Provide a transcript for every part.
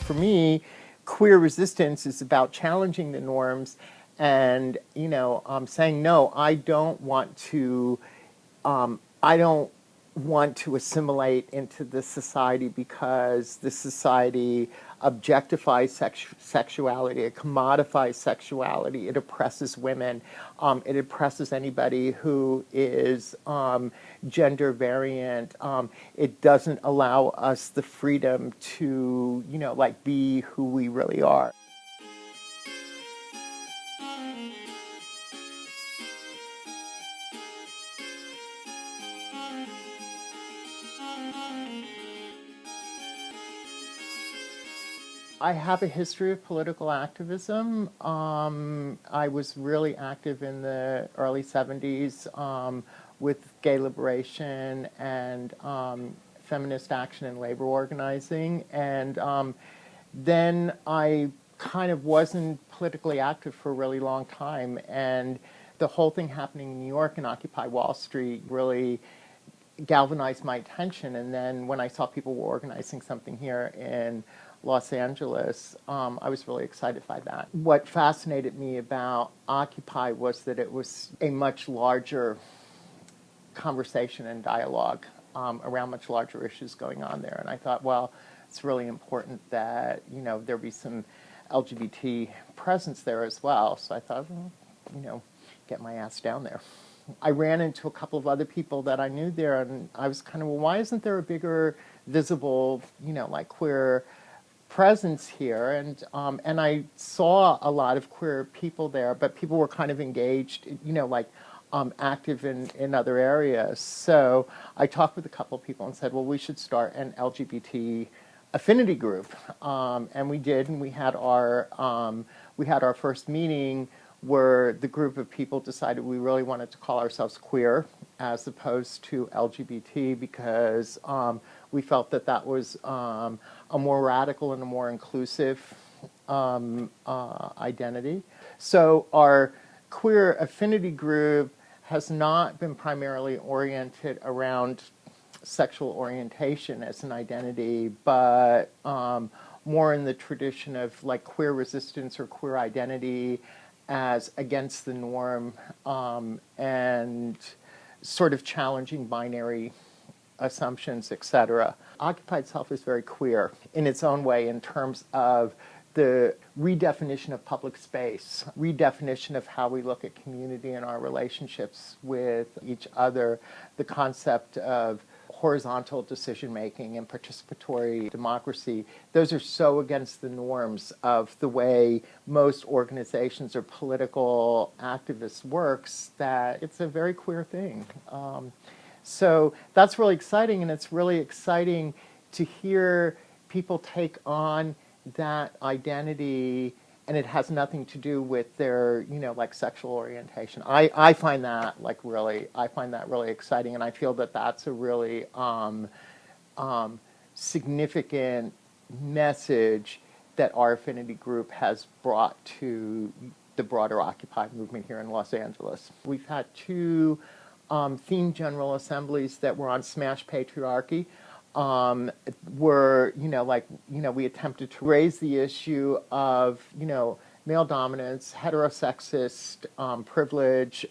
For me, queer resistance is about challenging the norms and, saying, no, I don't want to assimilate into this society because this society objectifies sexuality, it commodifies sexuality, it oppresses women, it oppresses anybody who is gender variant. It doesn't allow us the freedom to, be who we really are. I have a history of political activism. I was really active in the early 70s with gay liberation and feminist action and labor organizing. And then I kind of wasn't politically active for a really long time. And the whole thing happening in New York and Occupy Wall Street really galvanized my attention. And then when I saw people were organizing something here in Los Angeles, I was really excited by that. What fascinated me about Occupy was that it was a much larger conversation and dialogue around much larger issues going on there. And I thought, well, it's really important that, there be some LGBT presence there as well. So I thought, well, get my ass down there. I ran into a couple of other people that I knew there, and I was kind of, well, why isn't there a bigger, visible, queer presence here? And I saw a lot of queer people there, but people were kind of engaged, active in other areas. So I talked with a couple of people and said, well, we should start an LGBT affinity group. And we did, and we had our first meeting where the group of people decided we really wanted to call ourselves queer as opposed to LGBT because we felt that was a more radical and a more inclusive identity. So our queer affinity group has not been primarily oriented around sexual orientation as an identity, but more in the tradition of queer resistance or queer identity as against the norm and sort of challenging binary assumptions, etc. Occupy itself is very queer in its own way in terms of the redefinition of public space, redefinition of how we look at community and our relationships with each other, the concept of horizontal decision-making and participatory democracy. Those are so against the norms of the way most organizations or political activists works that it's a very queer thing. So that's really exciting, and it's really exciting to hear people take on that identity, and it has nothing to do with their, sexual orientation. I find that really exciting, and I feel that that's a really significant message that our affinity group has brought to the broader Occupy movement here in Los Angeles. We've had two themed general assemblies that were on Smash Patriarchy. Where we attempted to raise the issue of male dominance, heterosexist privilege,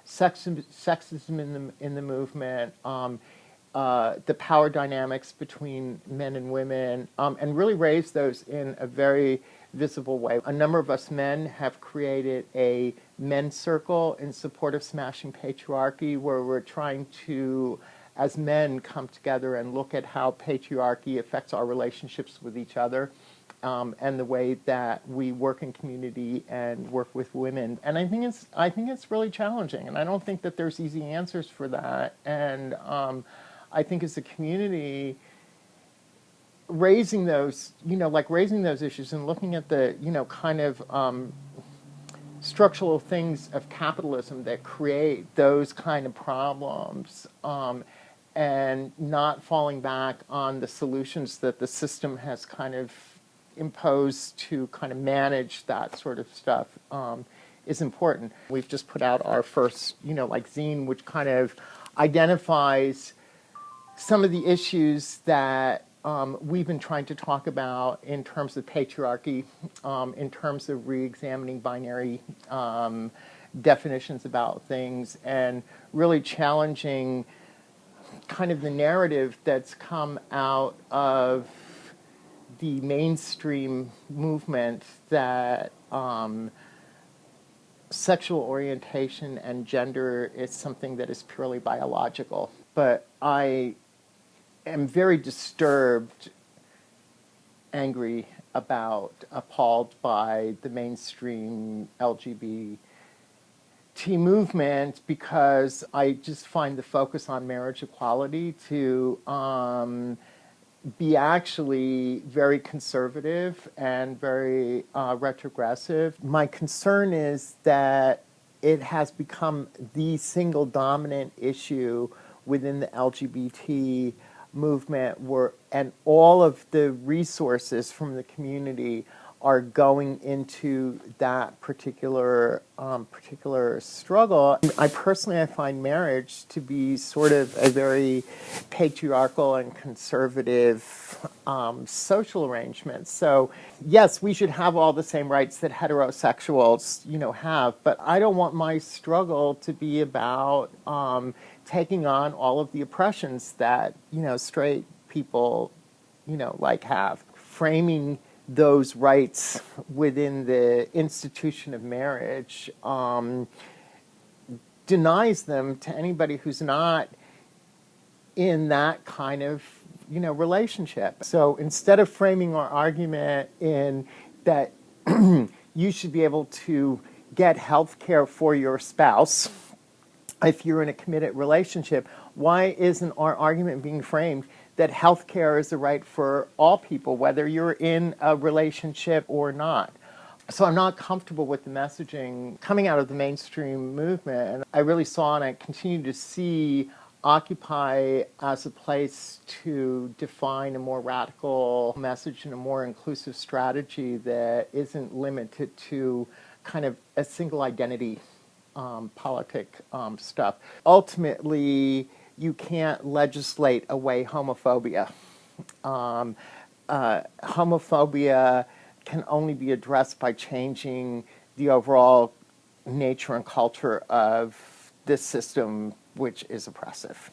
sexism in the movement, the power dynamics between men and women, and really raise those in a very visible way. A number of us men have created a men's circle in support of Smashing Patriarchy, where we're trying to, as men, come together and look at how patriarchy affects our relationships with each other, and the way that we work in community and work with women. And I think it's really challenging, and I don't think that there's easy answers for that. And I think as a community, raising those issues and looking at the kind of structural things of capitalism that create those kind of problems. And not falling back on the solutions that the system has kind of imposed to kind of manage that sort of stuff is important. We've just put out our first, zine, which kind of identifies some of the issues that we've been trying to talk about in terms of patriarchy, in terms of re-examining binary definitions about things, and really challenging kind of the narrative that's come out of the mainstream movement that sexual orientation and gender is something that is purely biological. But I am very disturbed, angry about, appalled by the mainstream LGBT movement, because I just find the focus on marriage equality to be actually very conservative and very retrogressive. My concern is that it has become the single dominant issue within the LGBT movement, and all of the resources from the community are going into that particular struggle. I find marriage to be sort of a very patriarchal and conservative social arrangement. So yes, we should have all the same rights that heterosexuals, have, but I don't want my struggle to be about taking on all of the oppressions that, straight people, have. Framing those rights within the institution of marriage denies them to anybody who's not in that kind of, relationship. So instead of framing our argument in that you should be able to get health care for your spouse if you're in a committed relationship, why isn't our argument being framed that health care is a right for all people, whether you're in a relationship or not? So I'm not comfortable with the messaging coming out of the mainstream movement. And I really saw, and I continue to see, Occupy as a place to define a more radical message and a more inclusive strategy that isn't limited to kind of a single identity politic stuff. Ultimately, you can't legislate away homophobia. Homophobia can only be addressed by changing the overall nature and culture of this system, which is oppressive.